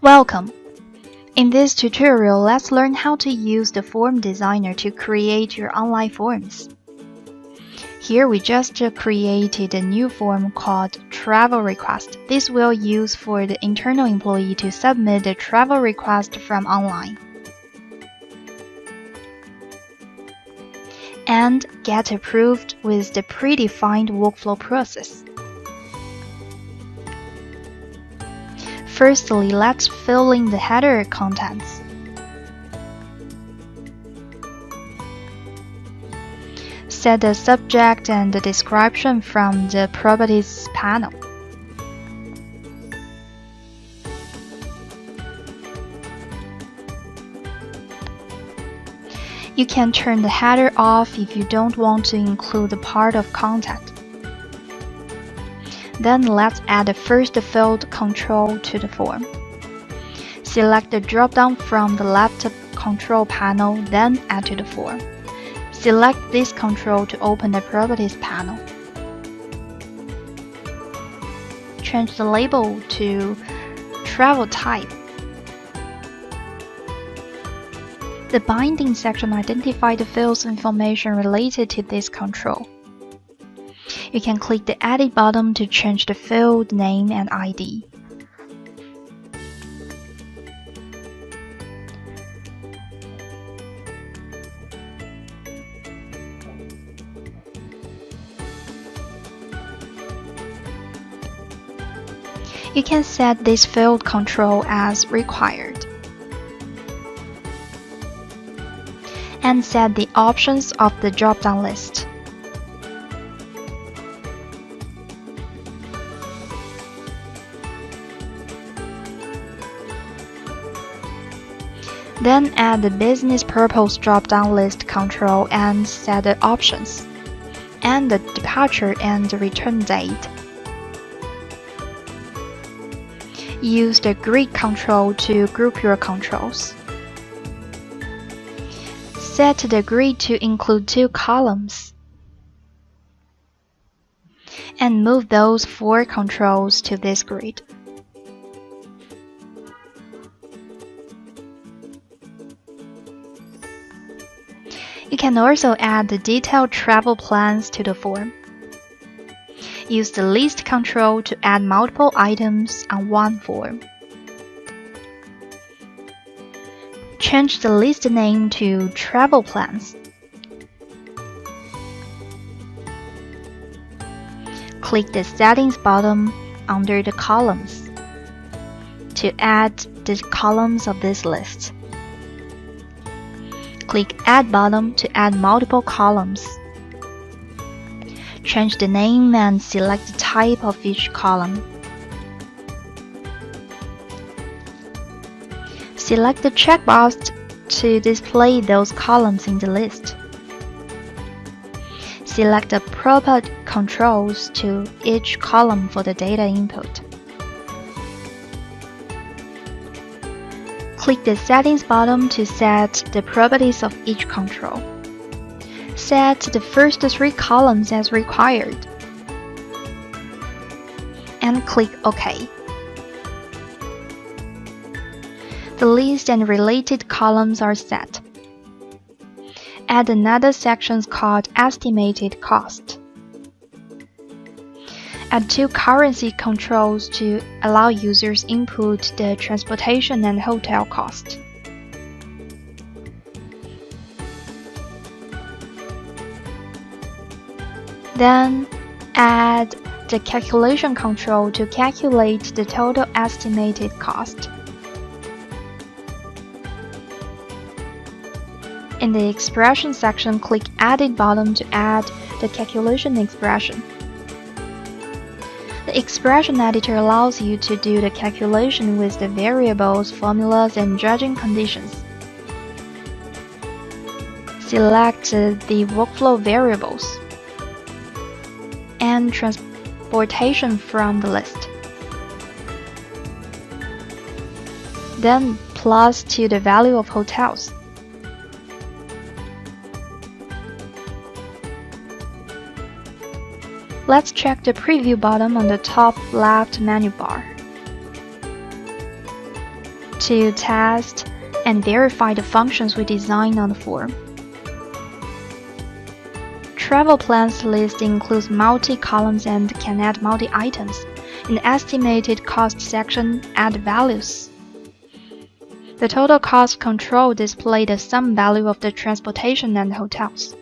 Welcome! In this tutorial, let's learn how to use the form designer to create your online forms. Here we just created a new form called travel request. This we'll use for the internal employee to submit the travel request from online and get approved with the predefined workflow process. Firstly, let's fill in the header contents. Set the subject and the description from the Properties panel. You can turn the header off if you don't want to include the part of content. Then let's add the first field control to the form. Select the drop-down from the left control panel, then add to the form. Select this control to open the Properties panel. Change the label to Travel Type. The binding section identifies the field's information related to this control. You can click the Edit button to change the field name and ID. You can set this field control as required and set the options of the drop-down list. Then add the business purpose drop-down list control and set the options and the departure and the return date. Use the grid control to group your controls. Set the grid to include 2 columns and move those 4 controls to this grid. You can also add the detailed travel plans to the form. Use the list control to add multiple items on one form. Change the list name to Travel Plans. Click the Settings button under the columns to add the columns of this list. Click Add button to add multiple columns. Change the name and select the type of each column. Select the checkbox to display those columns in the list. Select the proper controls to each column for the data input. Click the Settings button to set the properties of each control. Set the first 3 columns as required, and click OK. The list and related columns are set. Add another section called Estimated Cost. Add 2 currency controls to allow users input the transportation and hotel cost. Then add the calculation control to calculate the total estimated cost. In the expression section, click Edit button to add the calculation expression. The expression editor allows you to do the calculation with the variables, formulas, and judging conditions. Select the workflow variables and transportation from the list. Then plus to the value of hotels. Let's check the preview button on the top left menu bar. to test and verify the functions we design on the form. Travel plans list includes multi-columns and can add multi-items. In the estimated cost section, add values. The total cost control displays the sum value of the transportation and hotels.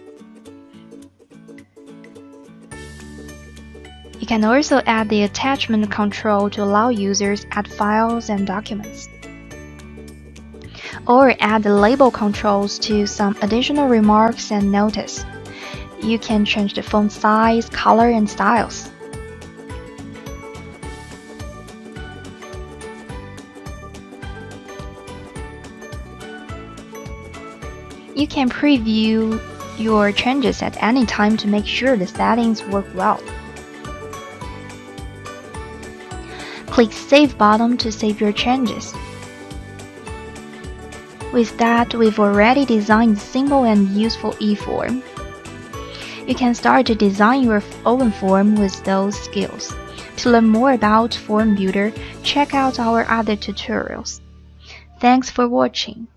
You can also add the attachment control to allow users to add files and documents. Or add the label controls to some additional remarks and notice. You can change the font size, color, and styles. You can preview your changes at any time to make sure the settings work well. Click Save button to save your changes. With that, we've already designed a simple and useful e-form. You can start to design your own form with those skills. To learn more about Form Builder, check out our other tutorials. Thanks for watching.